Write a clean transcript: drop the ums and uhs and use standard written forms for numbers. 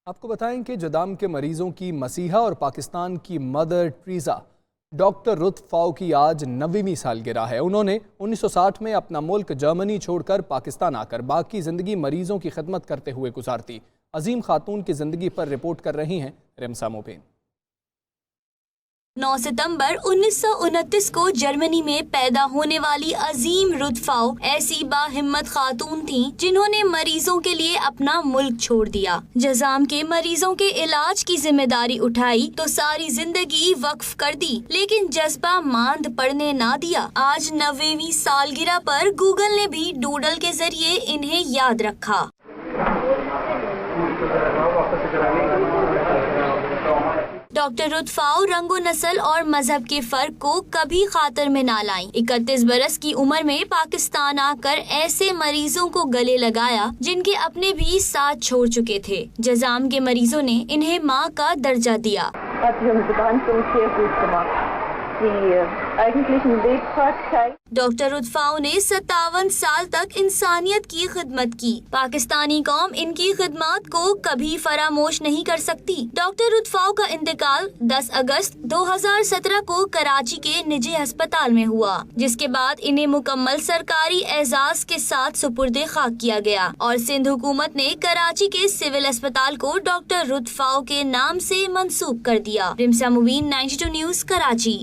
آپ کو بتائیں کہ جدام کے مریضوں کی مسیحا اور پاکستان کی مدر ٹریزا ڈاکٹر رت فاؤ کی آج 90ویں سالگرہ ہے۔ انہوں نے 1960 میں اپنا ملک جرمنی چھوڑ کر پاکستان آ کر باقی زندگی مریضوں کی خدمت کرتے ہوئے گزار دی۔ عظیم خاتون کی زندگی پر رپورٹ کر رہی ہیں رمسا موبین۔ 9 ستمبر 1929 کو جرمنی میں پیدا ہونے والی عظیم رت فاؤ ایسی باہمت خاتون تھیں جنہوں نے مریضوں کے لیے اپنا ملک چھوڑ دیا۔ جزام کے مریضوں کے علاج کی ذمہ داری اٹھائی تو ساری زندگی وقف کر دی، لیکن جذبہ ماند پڑنے نہ دیا۔ آج 90ویں سالگرہ پر گوگل نے بھی ڈوڈل کے ذریعے انہیں یاد رکھا۔ ڈاکٹر رت فاؤ رنگ و نسل اور مذہب کے فرق کو کبھی خاطر میں نہ لائیں۔ 31 برس کی عمر میں پاکستان آ کر ایسے مریضوں کو گلے لگایا جن کے اپنے بھی ساتھ چھوڑ چکے تھے۔ جزام کے مریضوں نے انہیں ماں کا درجہ دیا۔ ڈاکٹر رت فاؤ نے 57 سال تک انسانیت کی خدمت کی۔ پاکستانی قوم ان کی خدمات کو کبھی فراموش نہیں کر سکتی۔ ڈاکٹر رت فاؤ کا انتقال 10 اگست 2017 کو کراچی کے نجی ہسپتال میں ہوا، جس کے بعد انہیں مکمل سرکاری اعزاز کے ساتھ سپرد خاک کیا گیا اور سندھ حکومت نے کراچی کے سول اسپتال کو ڈاکٹر رت فاؤ کے نام سے منسوب کر دیا۔ رمسا موبین، 92 نیوز، کراچی۔